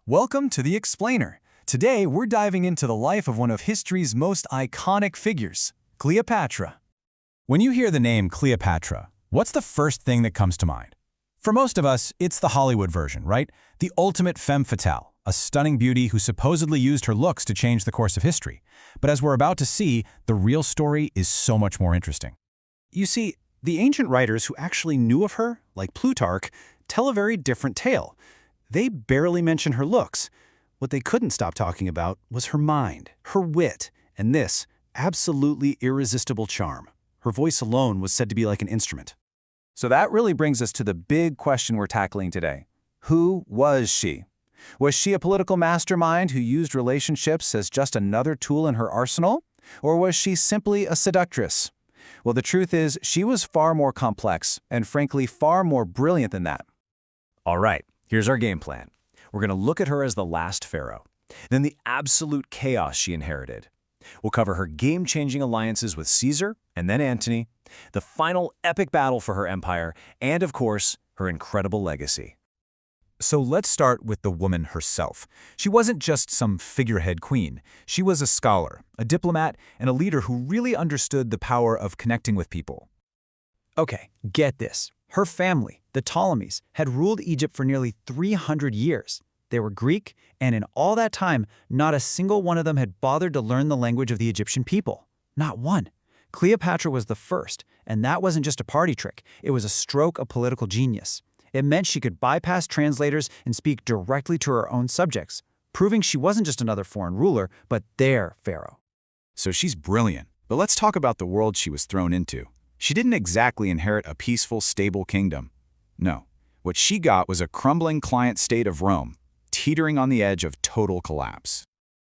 Welcome to The Explainer. Today, we're diving into the life of one of history's most iconic figures, Cleopatra. When you hear the name Cleopatra, what's the first thing that comes to mind? For most of us, it's the Hollywood version, right? The ultimate femme fatale, a stunning beauty who supposedly used her looks to change the course of history. But as we're about to see, the real story is so much more interesting. You see, the ancient writers who actually knew of her, like Plutarch, tell a very different tale. They barely mention her looks. What they couldn't stop talking about was her mind, her wit, and this absolutely irresistible charm. Her voice alone was said to be like an instrument. So that really brings us to the big question we're tackling today. Who was she? Was she a political mastermind who used relationships as just another tool in her arsenal? Or was she simply a seductress? Well, the truth is, she was far more complex and, frankly, far more brilliant than that. All right, here's our game plan. We're going to look at her as the last pharaoh, then the absolute chaos she inherited. We'll cover her game-changing alliances with Caesar and then Antony, the final epic battle for her empire, and, of course, her incredible legacy. So let's start with the woman herself. She wasn't just some figurehead queen. She was a scholar, a diplomat, and a leader who really understood the power of connecting with people. Okay, get this. Her family, the Ptolemies, had ruled Egypt for nearly 300 years. They were Greek, and in all that time, not a single one of them had bothered to learn the language of the Egyptian people. Not one. Cleopatra was the first, and that wasn't just a party trick. It was a stroke of political genius. It meant she could bypass translators and speak directly to her own subjects, proving she wasn't just another foreign ruler, but their pharaoh. So she's brilliant, but let's talk about the world she was thrown into. She didn't exactly inherit a peaceful, stable kingdom. No, what she got was a crumbling client state of Rome, teetering on the edge of total collapse.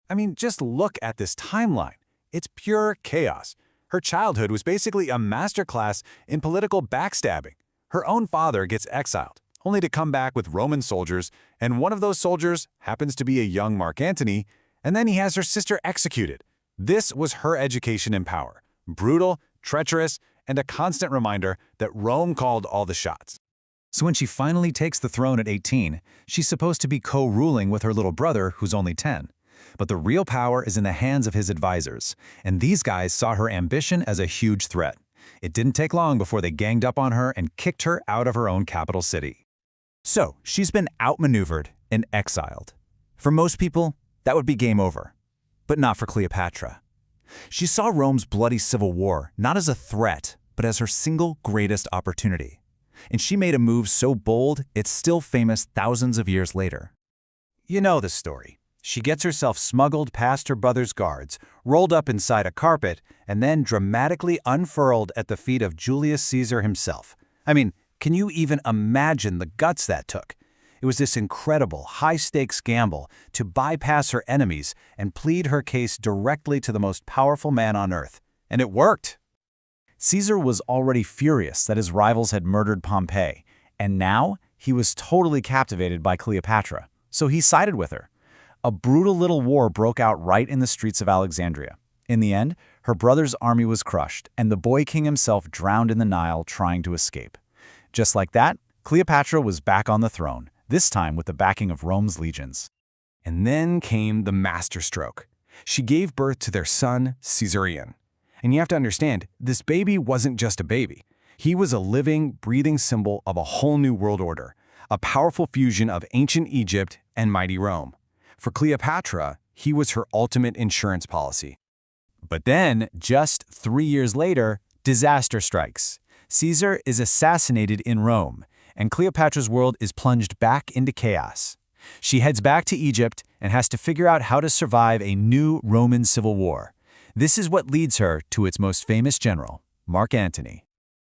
I mean, just look at this timeline. It's pure chaos. Her childhood was basically a masterclass in political backstabbing. Her own father gets exiled, only to come back with Roman soldiers, and one of those soldiers happens to be a young Mark Antony, and then he has her sister executed. This was her education in power. Brutal, treacherous, and a constant reminder that Rome called all the shots. So when she finally takes the throne at 18, she's supposed to be co-ruling with her little brother, who's only 10. But the real power is in the hands of his advisors, and these guys saw her ambition as a huge threat. It didn't take long before they ganged up on her and kicked her out of her own capital city. So, she's been outmaneuvered and exiled. For most people, that would be game over. But not for Cleopatra. She saw Rome's bloody civil war not as a threat, but as her single greatest opportunity. And she made a move so bold, it's still famous thousands of years later. You know the story. She gets herself smuggled past her brother's guards, rolled up inside a carpet, and then dramatically unfurled at the feet of Julius Caesar himself. I mean, can you even imagine the guts that took? It was this incredible, high-stakes gamble to bypass her enemies and plead her case directly to the most powerful man on earth. And it worked. Caesar was already furious that his rivals had murdered Pompey, and now he was totally captivated by Cleopatra, so he sided with her. A brutal little war broke out right in the streets of Alexandria. In the end, her brother's army was crushed, and the boy king himself drowned in the Nile trying to escape. Just like that, Cleopatra was back on the throne, this time with the backing of Rome's legions. And then came the masterstroke. She gave birth to their son, Caesarion. And you have to understand, this baby wasn't just a baby. He was a living, breathing symbol of a whole new world order, a powerful fusion of ancient Egypt and mighty Rome. For Cleopatra, he was her ultimate insurance policy. But then, just 3 years later, disaster strikes. Caesar is assassinated in Rome, and Cleopatra's world is plunged back into chaos. She heads back to Egypt and has to figure out how to survive a new Roman civil war. This is what leads her to its most famous general, Mark Antony.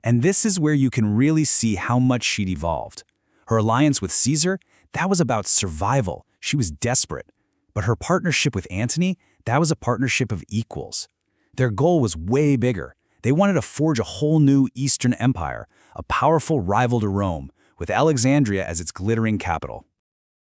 And this is where you can really see how much she'd evolved. Her alliance with Caesar, that was about survival. She was desperate. But her partnership with Antony, that was a partnership of equals. Their goal was way bigger. They wanted to forge a whole new Eastern empire, a powerful rival to Rome, with Alexandria as its glittering capital.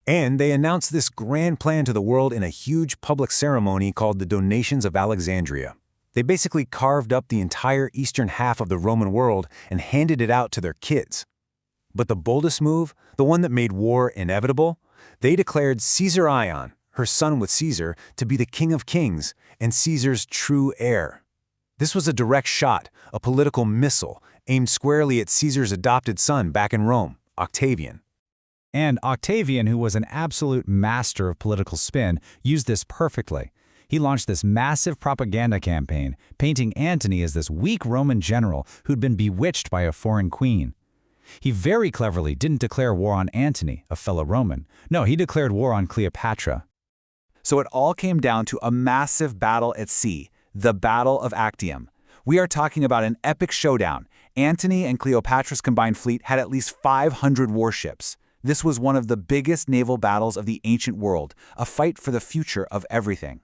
And they announced this grand plan to the world in a huge public ceremony called the Donations of Alexandria. They basically carved up the entire eastern half of the Roman world and handed it out to their kids. But the boldest move, the one that made war inevitable, They declared Caesar Ion, her son with Caesar, to be the king of kings and Caesar's true heir. This was a direct shot, a political missile, aimed squarely at Caesar's adopted son back in Rome, Octavian. And Octavian, who was an absolute master of political spin, used this perfectly. He launched this massive propaganda campaign, painting Antony as this weak Roman general who'd been bewitched by a foreign queen. He very cleverly didn't declare war on Antony, a fellow Roman. No, he declared war on Cleopatra. So it all came down to a massive battle at sea, the Battle of Actium. We are talking about an epic showdown. Antony and Cleopatra's combined fleet had at least 500 warships. This was one of the biggest naval battles of the ancient world, a fight for the future of everything.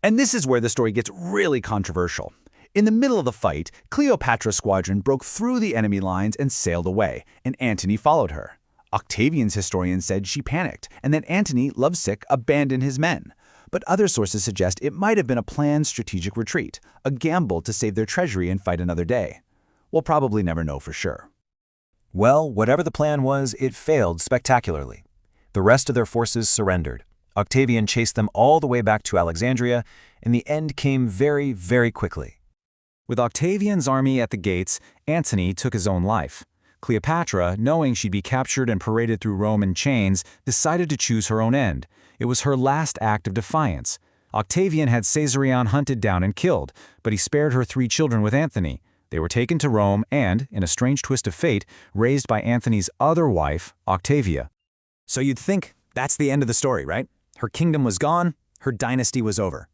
And this is where the story gets really controversial. In the middle of the fight, Cleopatra's squadron broke through the enemy lines and sailed away, and Antony followed her. Octavian's historian said she panicked, and that Antony, lovesick, abandoned his men. But other sources suggest it might have been a planned strategic retreat, a gamble to save their treasury and fight another day. We'll probably never know for sure. Well, whatever the plan was, it failed spectacularly. The rest of their forces surrendered. Octavian chased them all the way back to Alexandria, and the end came very, very quickly. With Octavian's army at the gates, Antony took his own life. Cleopatra, knowing she'd be captured and paraded through Rome in chains, decided to choose her own end. It was her last act of defiance. Octavian had Caesarion hunted down and killed, but he spared her 3 children with Antony. They were taken to Rome and, in a strange twist of fate, raised by Antony's other wife, Octavia. So you'd think that's the end of the story, right? Her kingdom was gone, her dynasty was over.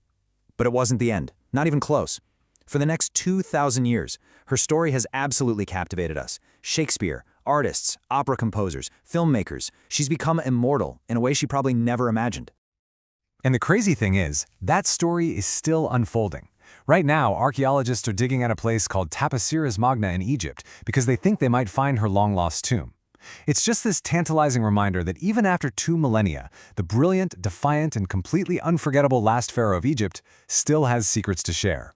But it wasn't the end, not even close. For the next 2,000 years, her story has absolutely captivated us. Shakespeare, artists, opera composers, filmmakers, she's become immortal in a way she probably never imagined. And the crazy thing is, that story is still unfolding. Right now, archaeologists are digging at a place called Taposiras Magna in Egypt because they think they might find her long-lost tomb. It's just this tantalizing reminder that even after 2 millennia, the brilliant, defiant, and completely unforgettable last pharaoh of Egypt still has secrets to share.